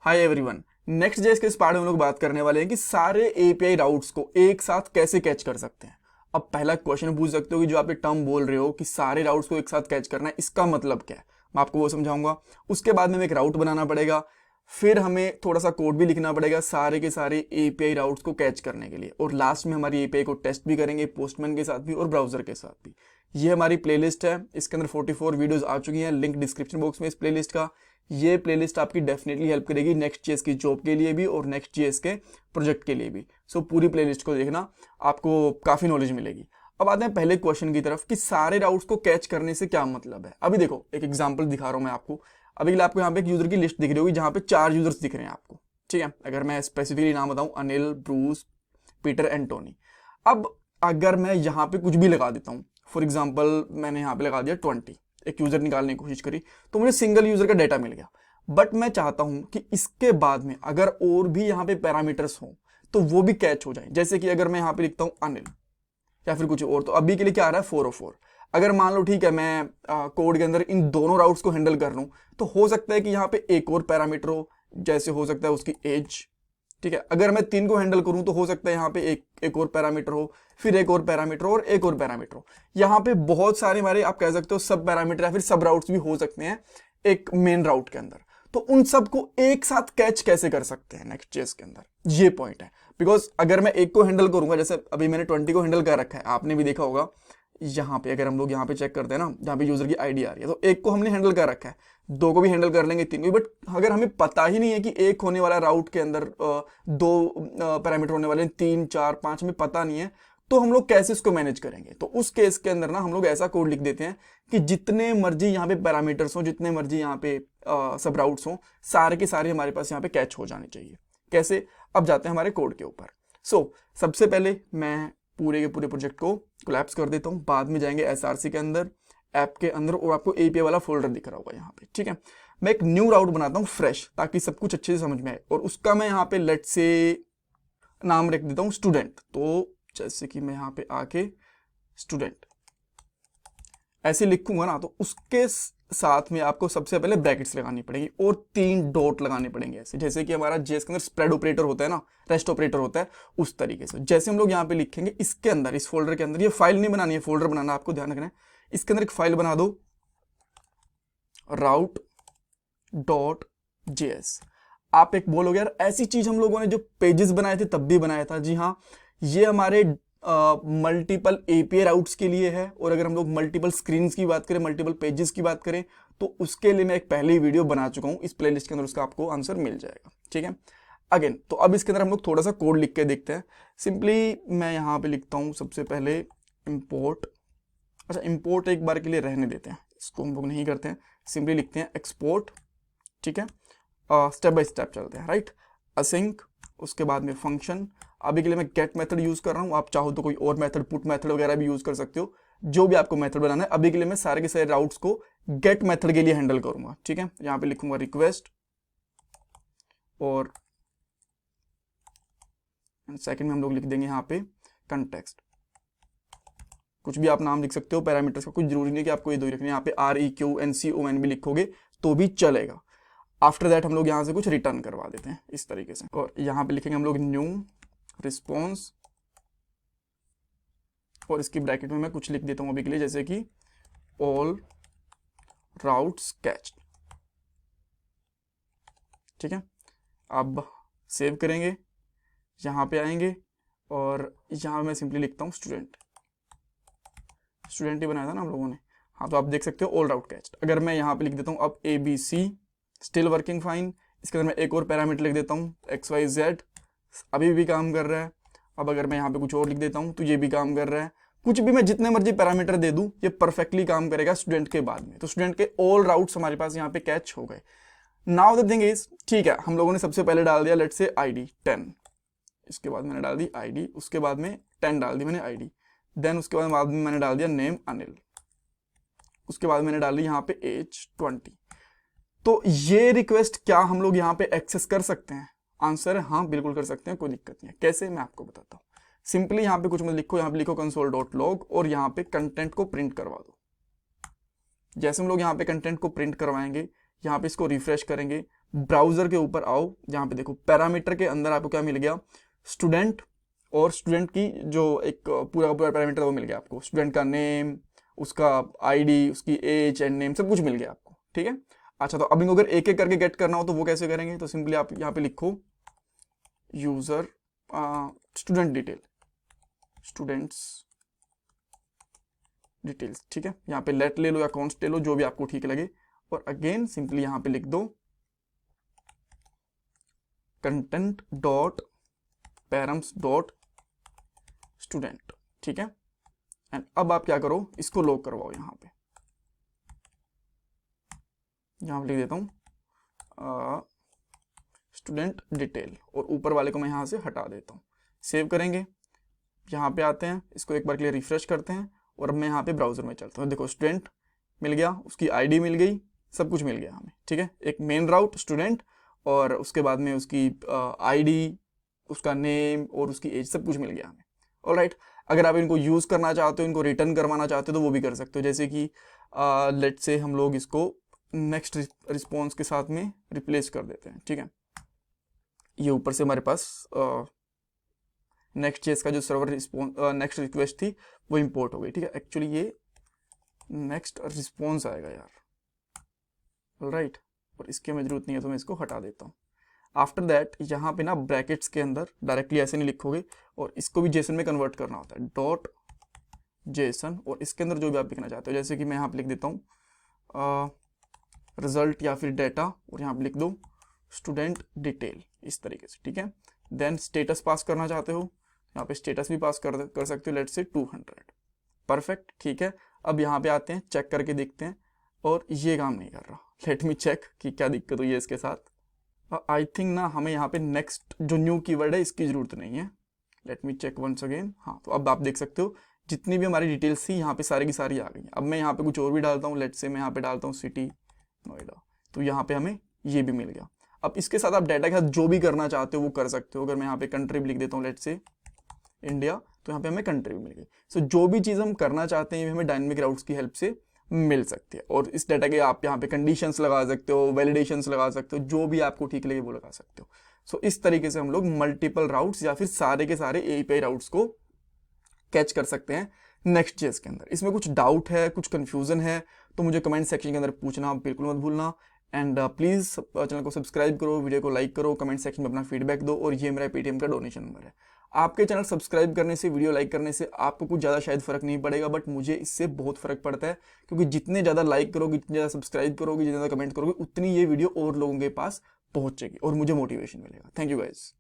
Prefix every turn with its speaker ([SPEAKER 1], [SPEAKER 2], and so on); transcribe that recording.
[SPEAKER 1] Hi everyone. Next JS के इस part में हम लोग बात करने वाले हैं कि सारे एपीआई राउट्स को एक साथ कैसे कैच कर सकते हैं। अब पहला क्वेश्चन पूछ सकते हो कि जो आप ये टर्म बोल रहे हो कि सारे राउट्स को एक साथ कैच करना है, इसका मतलब क्या है। मैं आपको वो समझाऊंगा। उसके बाद में हमें एक राउट बनाना पड़ेगा, फिर हमें थोड़ा सा कोड भी लिखना पड़ेगा सारे के सारे एपीआई राउट्स को कैच करने के लिए, और लास्ट में हमारी एपीआई को टेस्ट भी करेंगे पोस्टमैन के साथ भी और ब्राउजर के साथ भी। ये हमारी प्लेलिस्ट है, इसके अंदर 44 वीडियोस आ चुकी हैं, लिंक डिस्क्रिप्शन बॉक्स में इस प्लेलिस्ट का। ये प्लेलिस्ट आपकी डेफिनेटली हेल्प करेगी नेक्स्ट जेएस की जॉब के लिए भी और नेक्स्ट जेएस के प्रोजेक्ट के लिए भी। सो पूरी प्लेलिस्ट को देखना, आपको काफ़ी नॉलेज मिलेगी। अब आते हैं पहले क्वेश्चन की तरफ कि सारे राउट्स को कैच करने से क्या मतलब है। अभी देखो एक एग्जांपल दिखा रहा हूं मैं आपको। अभी आपको यहाँ पे एक यूजर की लिस्ट दिख रही होगी जहां पे 4 यूजर्स दिख रहे हैं आपको, ठीक है। अगर मैं स्पेसिफिकली नाम बताऊं, Anil, Bruce, Peter and Tony. अब अगर मैं यहाँ पे कुछ भी लगा देता हूँ, फॉर एग्जाम्पल मैंने यहाँ पे लगा दिया 20, एक यूजर निकालने की कोशिश करी तो मुझे सिंगल यूजर का डाटा मिल गया। बट मैं चाहता हूं कि इसके बाद में अगर और भी यहाँ पे पैरामीटर्स हो तो वो भी कैच हो जाए। जैसे कि अगर मैं यहाँ पे लिखता हूं अनिल या फिर कुछ और, तो अभी के लिए क्या आ रहा है 404। अगर मान लो ठीक है मैं कोड के अंदर इन दोनों राउट्स को हैंडल कर लूं, तो हो सकता है कि यहाँ पे एक और पैरामीटर हो, जैसे हो सकता है उसकी एज, ठीक है। अगर मैं 3 को हैंडल करूं तो हो सकता है यहाँ पे एक और पैरामीटर हो, फिर एक और पैरामीटर और एक और पैरामीटर हो। यहाँ पे बहुत सारे हमारे आप कह सकते हो सब पैरामीटर या फिर सब राउट्स भी हो सकते हैं एक मेन राउट के अंदर। तो उन सबको एक साथ कैच कैसे कर सकते हैं नेक्स्ट जेएस के अंदर, ये पॉइंट है। बिकॉज अगर मैं एक को हैंडल करूंगा, जैसे अभी मैंने 20 को हैंडल कर रखा है, आपने भी देखा होगा यहाँ पे। अगर हम लोग यहाँ पे चेक करते हैं ना, जहाँ पे यूजर की आईडी आ रही है, तो एक को हमने हैंडल कर रखा है, 2 को भी हैंडल कर लेंगे, 3 को भी। बट अगर हमें पता ही नहीं है कि एक होने वाला राउट के अंदर 2 पैरामीटर होने वाले हैं, 3, 4, 5, हमें पता नहीं है, तो हम लोग कैसे इसको मैनेज करेंगे। तो उस केस के अंदर ना हम लोग ऐसा कोड लिख देते हैं कि जितने मर्जी यहाँ पे पैरामीटर्स हो, जितने मर्जी यहाँ पे सब राउट्स हो, सारे के सारे हमारे पास यहाँ पे कैच हो जाने चाहिए। कैसे, अब जाते हैं हमारे कोड के ऊपर। सबसे पहले मैं पूरे के पूरे प्रोजेक्ट को कोलैप्स कर देता हूँ, बाद में जाएंगे एसआरसी के अंदर, ऐप के अंदर, और आपको एपीआई वाला फोल्डर दिख रहा होगा यहाँ पे, ठीक है। मैं एक न्यू राउट बनाता हूँ फ्रेश, ताकि सब कुछ अच्छे से समझ में आए, और उसका मैं यहाँ पे लेट से नाम रख देता हूँ स्टूडेंट। तो जैसे कि मैं यहाँ पे आके स्टूडेंट ऐसे लिखूंगा ना, तो उसके साथ में आपको सबसे पहले ब्रैकेट्स लगानी पड़ेगी और 3 डॉट लगाने पड़ेंगे, ऐसे जैसे कि हमारा जेएस के अंदर स्प्रेड ऑपरेटर होता है ना, रेस्ट ऑपरेटर होता है, उस तरीके से। जैसे हम लोग यहाँ पे लिखेंगे इसके अंदर, इस फोल्डर के अंदर, ये फाइल नहीं बनानी है, फोल्डर बनाना, आपको ध्यान रखना है। इसके अंदर एक फाइल बना दो, राउट डॉट जेएस। आप एक बोलोगे यार ऐसी चीज हम लोगों ने जो पेजेस बनाए थे तब भी बनाया था। जी हाँ, ये हमारे मल्टीपल एपीआई राउट्स के लिए है, और अगर हम लोग मल्टीपल स्क्रीन्स की बात करें, मल्टीपल पेजेस की बात करें, तो उसके लिए मैं एक पहले ही वीडियो बना चुका हूं इस प्लेलिस्ट के अंदर, उसका आपको आंसर मिल जाएगा, ठीक है। अगेन, तो अब इसके अंदर हम लोग थोड़ा सा कोड लिख के देखते हैं। सिंपली मैं यहाँ पे लिखता हूँ सबसे पहले इम्पोर्ट। अच्छा, इम्पोर्ट एक बार के लिए रहने देते हैं, इसको हम लोग नहीं करते हैं, सिंपली लिखते हैं एक्सपोर्ट, ठीक है। स्टेप बाय स्टेप चलते हैं, राइट। असिंक, उसके बाद में फंक्शन। अभी के लिए मैं गेट मेथड यूज कर रहा हूं, आप चाहो तो कोई और मेथड, पुट मेथड वगैरह भी यूज कर सकते हो, जो भी आपको मेथड बनाना है। अभी के लिए मैं सारे के सारे राउट्स को गेट मेथड के लिए हैंडल करूंगा, ठीक है। यहां पे लिखूंगा रिक्वेस्ट, और सेकंड में हम लोग लिख देंगे यहाँ पे कंटेक्स्ट। कुछ भी आप नाम लिख सकते हो पैरामीटर्स का, कुछ जरूरी नहीं कि आपको ये दो ही रखने। यहाँ पे REQNCON भी लिखोगे तो भी चलेगा। आफ्टर दैट हम लोग यहाँ से कुछ रिटर्न करवा देते हैं इस तरीके से, और यहाँ पे लिखेंगे हम लोग न्यू रिस्पॉन्स, और इसकी ब्रैकेट में मैं कुछ लिख देता हूँ अभी के लिए, जैसे कि ऑल राउट्स कैच, ठीक है। अब सेव करेंगे, यहाँ पे आएंगे, और यहाँ मैं सिंपली लिखता हूँ स्टूडेंट। स्टूडेंट ही बनाया था ना हम लोगों ने, हाँ। तो आप देख सकते हो ऑल राउट कैच। अगर मैं यहाँ पे लिख देता हूँ अब ABC, स्टिल वर्किंग फाइन। इसके अंदर मैं एक और पैरामीटर लिख देता हूँ XYZ, अभी भी काम कर रहा है। अब अगर मैं यहाँ पे कुछ और लिख देता हूँ तो ये भी काम कर रहा है। कुछ भी मैं जितने मर्जी पैरामीटर दे दूं, ये परफेक्टली काम करेगा स्टूडेंट के बाद में। तो स्टूडेंट के ऑल राउट्स हमारे पास यहाँ पे कैच हो गए। नाउ द थिंग इज, ठीक है, हम लोगों ने सबसे पहले डाल दिया लेट्स से ID 10, इसके बाद मैंने डाल दी ID, उसके बाद में 10 डाल दी मैंने ID, देन उसके बाद में मैंने डाल दिया नेम अनिल, उसके बाद मैंने डाल दी यहाँ पे एज 20। तो ये रिक्वेस्ट क्या हम लोग यहाँ पे एक्सेस कर सकते हैं? आंसर है हाँ, बिल्कुल कर सकते हैं, कोई दिक्कत नहीं है। कैसे, मैं आपको बताता हूँ। सिंपली यहाँ पे कुछ मत लिखो, यहाँ पे लिखो console.log, और यहाँ पे कंटेंट को प्रिंट करवा दो। जैसे हम लोग यहाँ पे कंटेंट को प्रिंट करवाएंगे, यहाँ पे इसको रिफ्रेश करेंगे, ब्राउजर के ऊपर आओ, जहाँ पे देखो पैरामीटर के अंदर आपको क्या मिल गया, स्टूडेंट, और स्टूडेंट की जो एक पूरा का पूरा पैरामीटर वो मिल गया आपको, स्टूडेंट का नेम, उसका आईडी, उसकी एज एंड नेम, सब कुछ मिल गया आपको, ठीक है। अच्छा, तो अब इनको अगर एक एक करके गेट करना हो तो वो कैसे करेंगे, तो सिंपली आप यहाँ पे लिखो user student detail, students details, ठीक है। यहाँ पे लेट ले लो या कॉन्स्ट ले लो, जो भी आपको ठीक लगे, और अगेन सिंपली यहाँ पे लिख दो content dot params dot student, ठीक है। एंड अब आप क्या करो, इसको लॉक करवाओ, यहाँ पे लिख देता हूँ स्टूडेंट डिटेल, और ऊपर वाले को मैं यहाँ से हटा देता हूँ। सेव करेंगे, यहाँ पे आते हैं, इसको एक बार के लिए रिफ्रेश करते हैं, और अब मैं यहाँ पे ब्राउजर में चलता हूँ। देखो स्टूडेंट मिल गया, उसकी आईडी मिल गई, सब कुछ मिल गया हमें, ठीक है। एक मेन राउट स्टूडेंट, और उसके बाद में उसकी आईडी, उसका नेम और उसकी एज, सब कुछ मिल गया हमें। ऑलराइट, अगर आप इनको यूज़ करना चाहते हो, इनको रिटर्न करवाना चाहते हो, तो वो भी कर सकते हो। जैसे कि लेट से हम लोग इसको नेक्स्ट रिस्पॉन्स के साथ में रिप्लेस कर देते हैं, ठीक है। ये ऊपर से हमारे पास नेक्स्ट जेएस का जो सर्वर रिस्पॉन्स नेक्स्ट रिक्वेस्ट थी वो इंपोर्ट हो गई, ठीक है। एक्चुअली ये नेक्स्ट रिस्पॉन्स आएगा यार, राइट, और इसकी हमें जरूरत नहीं है, तो मैं इसको हटा देता हूँ। आफ्टर दैट यहाँ पे ना ब्रैकेट्स के अंदर डायरेक्टली ऐसे नहीं लिखोगे, और इसको भी जेसन में कन्वर्ट करना होता है, डॉट जेसन, और इसके अंदर जो भी आप लिखना चाहते हो, जैसे कि मैं यहाँ पे लिख देता हूँ रिजल्ट या फिर डेटा, और यहाँ पे लिख दो स्टूडेंट डिटेल, इस तरीके से, ठीक है। देन स्टेटस पास करना चाहते हो, यहाँ पे स्टेटस भी पास कर सकते हो, लेट से 200, परफेक्ट, ठीक है। अब यहाँ पे आते हैं, चेक करके देखते हैं, और ये काम नहीं कर रहा, लेट मी चेक कि क्या दिक्कत हुई है इसके साथ। आई थिंक ना हमें यहाँ पे नेक्स्ट जो न्यू कीवर्ड है इसकी जरूरत नहीं है, let me check once again. हाँ, तो अब आप देख सकते हो जितनी भी हमारी डिटेल्स थी यहाँ पे सारी की सारी आ गई। अब मैं यहाँ पे कुछ और भी डालता हूँ, लेट से मैं यहाँ पे डालता हूँ सिटी नोएडा, तो यहाँ पे हमें ये भी मिल गया। अब इसके साथ आप डाटा के साथ जो भी करना चाहते हो वो कर सकते हो। अगर मैं यहाँ पे कंट्री भी लिख देता हूँ, लेट से इंडिया, तो यहाँ पे हमें कंट्री भी मिल गई। सो जो भी चीज़ हम करना चाहते हैं हमें डायनेमिक राउट्स की हेल्प से मिल सकती है, और इस डाटा के आप यहाँ पे कंडीशंस लगा सकते हो, वैलिडेशंस लगा सकते हो, जो भी आपको ठीक लगे वो लगा सकते हो। सो इस तरीके से हम लोग मल्टीपल राउट्स या फिर सारे के सारे एपीआई राउट्स को कैच कर सकते हैं नेक्स्ट जेएस के अंदर। इसमें कुछ डाउट है, कुछ कंफ्यूजन है, तो मुझे कमेंट सेक्शन के अंदर पूछना बिल्कुल मत भूलना। एंड प्लीज़ चैनल को सब्सक्राइब करो, वीडियो को लाइक करो, कमेंट सेक्शन में अपना फीडबैक दो, और ये मेरा पेटीएम का डोनेशन नंबर है। आपके चैनल सब्सक्राइब करने से, वीडियो लाइक करने से आपको कुछ ज़्यादा शायद फ़र्क नहीं पड़ेगा, बट मुझे इससे बहुत फ़र्क पड़ता है, क्योंकि जितने ज़्यादा लाइक करोगे, जितने ज़्यादा सब्सक्राइब करोगे, जितने ज़्यादा कमेंट करोगे, उतनी ये वीडियो और लोगों के पास पहुँचेगी और मुझे मोटिवेशन मिलेगा। Thank you guys.